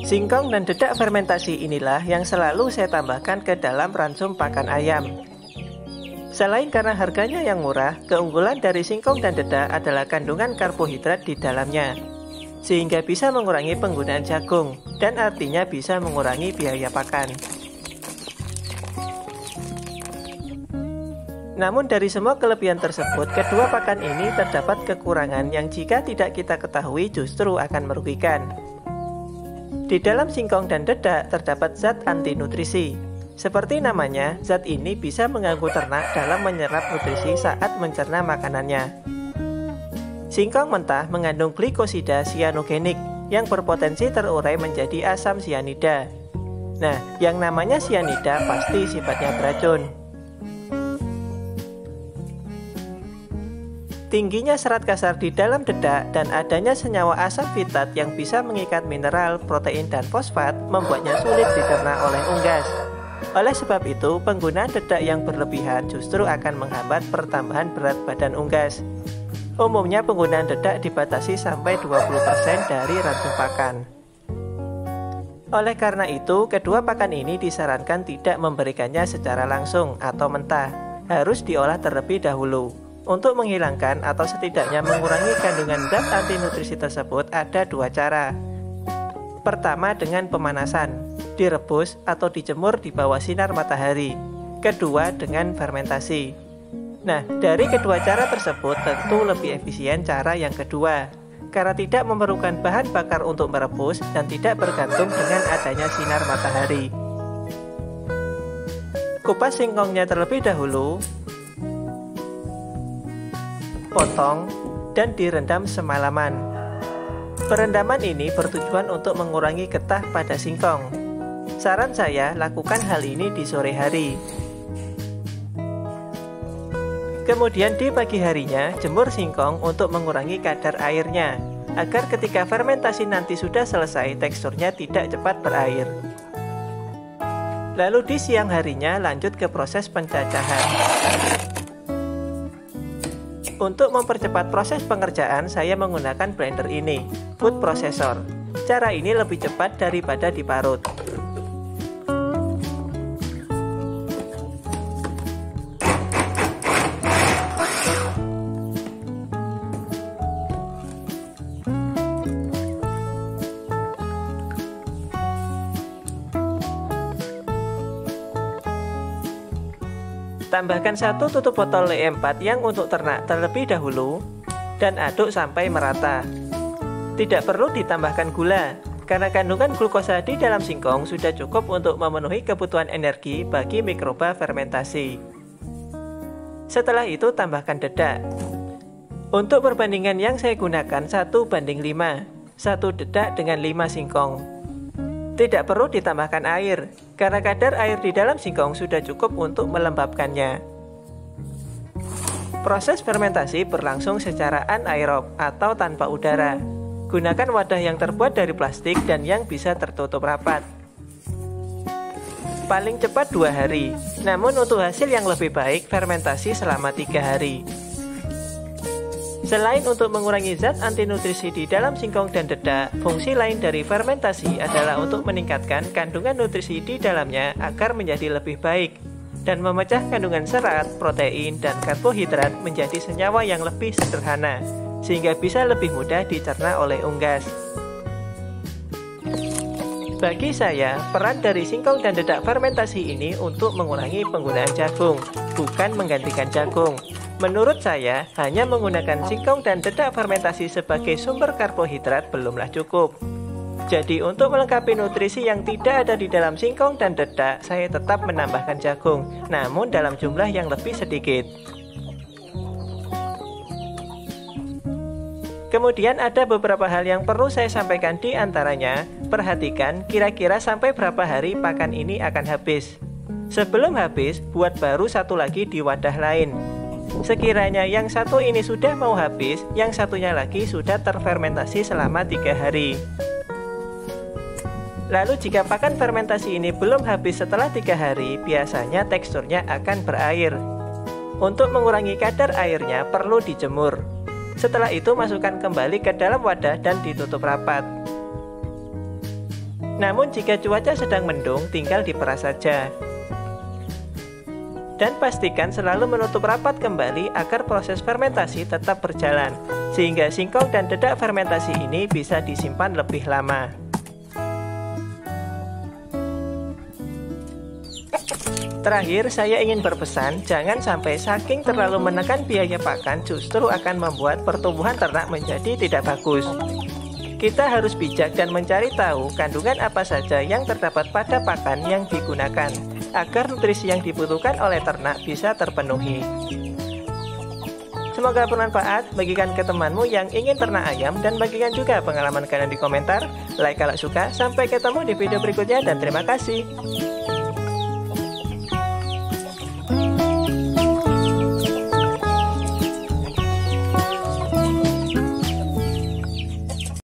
Singkong dan dedak fermentasi inilah yang selalu saya tambahkan ke dalam ransum pakan ayam. Selain karena harganya yang murah, keunggulan dari singkong dan dedak adalah kandungan karbohidrat di dalamnya, sehingga bisa mengurangi penggunaan jagung, dan artinya bisa mengurangi biaya pakan. Namun dari semua kelebihan tersebut, kedua pakan ini terdapat kekurangan yang jika tidak kita ketahui justru akan merugikan. Di dalam singkong dan dedak terdapat zat anti nutrisi. Seperti namanya, zat ini bisa mengganggu ternak dalam menyerap nutrisi saat mencerna makanannya. Singkong mentah mengandung glikosida sianogenik yang berpotensi terurai menjadi asam sianida. Nah, yang namanya sianida pasti sifatnya beracun. Tingginya serat kasar di dalam dedak dan adanya senyawa asam fitat yang bisa mengikat mineral, protein, dan fosfat membuatnya sulit dicerna oleh unggas. Oleh sebab itu, penggunaan dedak yang berlebihan justru akan menghambat pertambahan berat badan unggas. Umumnya penggunaan dedak dibatasi sampai 20% dari ransum pakan. Oleh karena itu, kedua pakan ini disarankan tidak memberikannya secara langsung atau mentah, harus diolah terlebih dahulu. Untuk menghilangkan atau setidaknya mengurangi kandungan zat anti nutrisi tersebut ada dua cara. Pertama dengan pemanasan, direbus atau dijemur di bawah sinar matahari. Kedua dengan fermentasi. Nah, dari kedua cara tersebut tentu lebih efisien cara yang kedua, karena tidak memerlukan bahan bakar untuk merebus dan tidak bergantung dengan adanya sinar matahari. Kupas singkongnya terlebih dahulu, potong, dan direndam semalaman. Perendaman ini bertujuan untuk mengurangi getah pada singkong. Saran saya, lakukan hal ini di sore hari. Kemudian di pagi harinya, jemur singkong untuk mengurangi kadar airnya, agar ketika fermentasi nanti sudah selesai, teksturnya tidak cepat berair. Lalu di siang harinya, lanjut ke proses pencacahan. Untuk mempercepat proses pengerjaan, saya menggunakan blender ini, food processor. Cara ini lebih cepat daripada diparut. Tambahkan 1 tutup botol Le4 yang untuk ternak terlebih dahulu dan aduk sampai merata. Tidak perlu ditambahkan gula, karena kandungan glukosa di dalam singkong sudah cukup untuk memenuhi kebutuhan energi bagi mikroba fermentasi. Setelah itu tambahkan dedak. Untuk perbandingan yang saya gunakan 1:5, 1 dedak dengan 5 singkong. Tidak perlu ditambahkan air, karena kadar air di dalam singkong sudah cukup untuk melembabkannya. Proses fermentasi berlangsung secara anaerob atau tanpa udara. Gunakan wadah yang terbuat dari plastik dan yang bisa tertutup rapat. Paling cepat 2 hari, namun untuk hasil yang lebih baik, fermentasi selama 3 hari. Selain untuk mengurangi zat anti nutrisi di dalam singkong dan dedak, fungsi lain dari fermentasi adalah untuk meningkatkan kandungan nutrisi di dalamnya agar menjadi lebih baik dan memecah kandungan serat, protein, dan karbohidrat menjadi senyawa yang lebih sederhana sehingga bisa lebih mudah dicerna oleh unggas. Bagi saya, peran dari singkong dan dedak fermentasi ini untuk mengurangi penggunaan jagung, bukan menggantikan jagung. Menurut saya, hanya menggunakan singkong dan dedak fermentasi sebagai sumber karbohidrat belumlah cukup. Jadi untuk melengkapi nutrisi yang tidak ada di dalam singkong dan dedak, saya tetap menambahkan jagung, namun dalam jumlah yang lebih sedikit. Kemudian ada beberapa hal yang perlu saya sampaikan, di antaranya, perhatikan kira-kira sampai berapa hari pakan ini akan habis. Sebelum habis, buat baru satu lagi di wadah lain. Sekiranya yang satu ini sudah mau habis, yang satunya lagi sudah terfermentasi selama 3 hari. Lalu jika pakan fermentasi ini belum habis setelah 3 hari, biasanya teksturnya akan berair. Untuk mengurangi kadar airnya perlu dijemur. Setelah itu masukkan kembali ke dalam wadah dan ditutup rapat. Namun jika cuaca sedang mendung, tinggal diperas saja. Dan pastikan selalu menutup rapat kembali agar proses fermentasi tetap berjalan, sehingga singkong dan dedak fermentasi ini bisa disimpan lebih lama. Terakhir, saya ingin berpesan, jangan sampai saking terlalu menekan biaya pakan justru akan membuat pertumbuhan ternak menjadi tidak bagus. Kita harus bijak dan mencari tahu kandungan apa saja yang terdapat pada pakan yang digunakan, agar nutrisi yang dibutuhkan oleh ternak bisa terpenuhi. Semoga bermanfaat, bagikan ke temanmu yang ingin ternak ayam, dan bagikan juga pengalaman kalian di komentar. Like kalau suka, sampai ketemu di video berikutnya dan terima kasih.